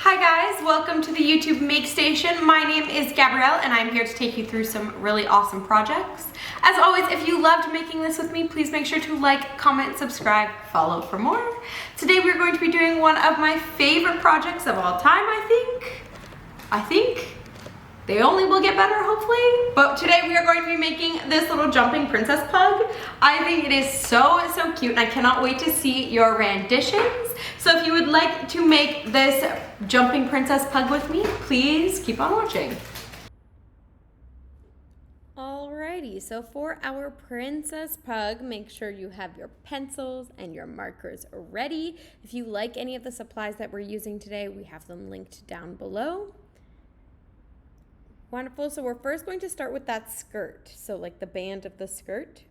Hi guys, welcome to the YouTube Make Station. My name is Gabrielle and I'm here to take you through some really awesome projects. As always, if you loved making this with me, please make sure to like, comment, subscribe, follow for more. Today we're going to be doing one of my favorite projects of all time, I think. They only will get better, hopefully. But today we are going to be making this little jumping princess pug. I think it is so cute and I cannot wait to see your renditions. So if you would like to make this jumping princess pug with me, please keep on watching. Alrighty, so for our princess pug, make sure you have your pencils and your markers ready. If you like any of the supplies that we're using today, we have them linked down below. Wonderful, so we're first going to start with that skirt, so like the band of the skirt.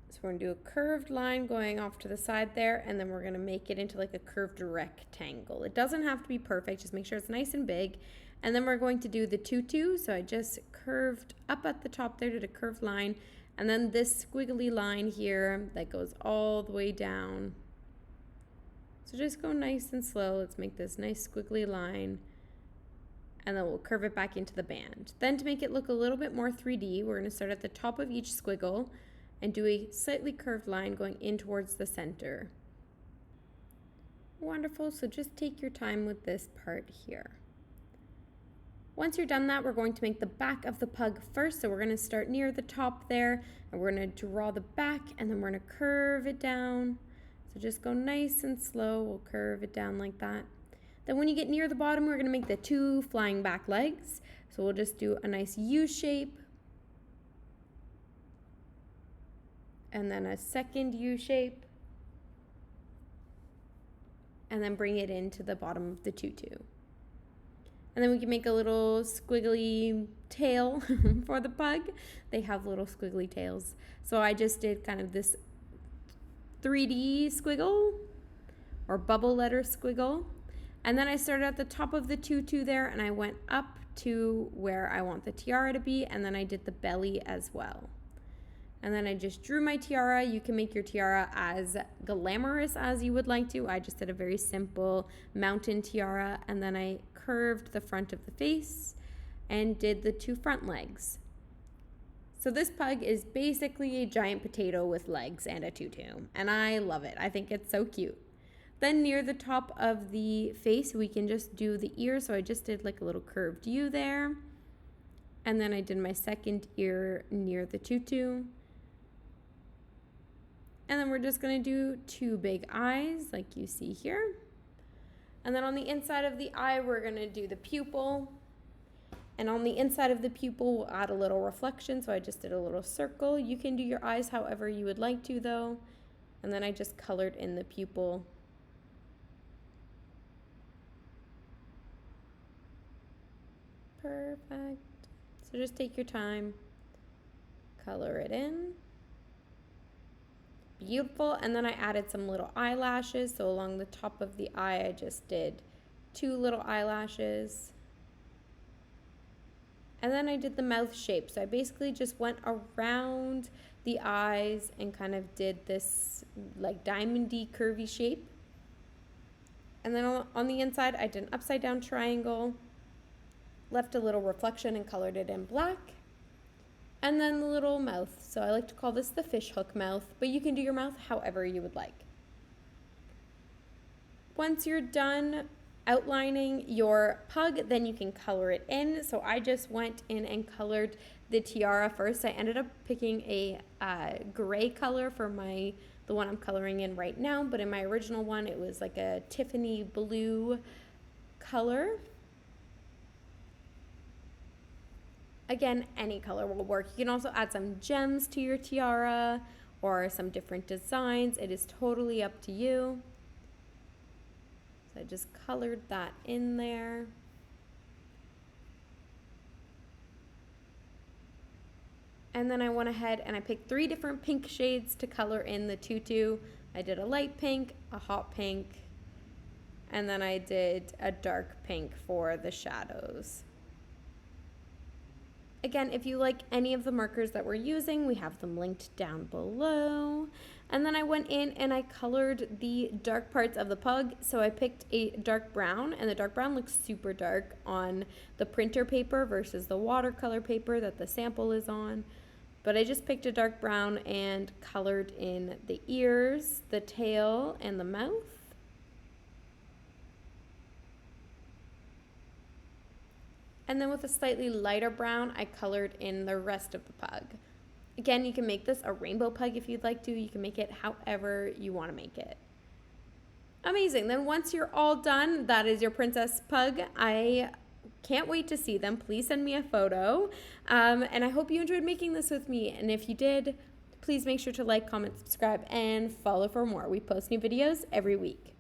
So we're gonna do a curved line going off to the side there, and then we're gonna make it into like a curved rectangle. It doesn't have to be perfect, just make sure it's nice and big. And then we're going to do the tutu, so I just curved up at the top there, did a curved line, and then this squiggly line here that goes all the way down. So just go nice and slow, let's make this nice squiggly line. And then we'll curve it back into the band. Then to make it look a little bit more 3D, we're gonna start at the top of each squiggle and do a slightly curved line going in towards the center. Wonderful, so just take your time with this part here. Once you're done that, we're going to make the back of the pug first. So we're gonna start near the top there and we're gonna draw the back and then we're gonna curve it down. So just go nice and slow, we'll curve it down like that. Then when you get near the bottom, we're gonna make the two flying back legs. So we'll just do a nice U shape. And then a second U shape. And then bring it into the bottom of the tutu. And then we can make a little squiggly tail for the pug. They have little squiggly tails. So I just did kind of this 3D squiggle or bubble letter squiggle. And then I started at the top of the tutu there and I went up to where I want the tiara to be, and then I did the belly as well. And then I just drew my tiara. You can make your tiara as glamorous as you would like to. I just did a very simple mountain tiara, and then I curved the front of the face and did the two front legs. So this pug is basically a giant potato with legs and a tutu, and I love it. I think it's so cute. Then near the top of the face, we can just do the ear. So I just did like a little curved U there. And then I did my second ear near the tutu. And then we're just gonna do two big eyes like you see here. And then on the inside of the eye, we're gonna do the pupil. And on the inside of the pupil, we'll add a little reflection. So I just did a little circle. You can do your eyes however you would like to though. And then I just colored in the pupil. Perfect. So just take your time, color it in. Beautiful. And then I added some little eyelashes. So along the top of the eye, I just did two little eyelashes. And then I did the mouth shape. So I basically just went around the eyes and kind of did this like diamondy curvy shape. And then on the inside, I did an upside down triangle. Left a little reflection and colored it in black. And then the little mouth. So I like to call this the fish hook mouth, but you can do your mouth however you would like. Once you're done outlining your pug, then you can color it in. So I just went in and colored the tiara first. I ended up picking a gray color for the one I'm coloring in right now, but in my original one, it was like a Tiffany blue color. Again, any color will work. You can also add some gems to your tiara or some different designs. It is totally up to you. So I just colored that in there. And then I went ahead and I picked 3 different pink shades to color in the tutu. I did a light pink, a hot pink, and then I did a dark pink for the shadows. Again, if you like any of the markers that we're using, we have them linked down below. And then I went in and I colored the dark parts of the pug. So I picked a dark brown, and the dark brown looks super dark on the printer paper versus the watercolor paper that the sample is on. But I just picked a dark brown and colored in the ears, the tail, and the mouth. And then with a slightly lighter brown, I colored in the rest of the pug. Again, you can make this a rainbow pug if you'd like to. You can make it however you want to make it. Amazing. Then once you're all done, that is your Princess Pug. I can't wait to see them. Please send me a photo. And I hope you enjoyed making this with me. And if you did, please make sure to like, comment, subscribe, and follow for more. We post new videos every week.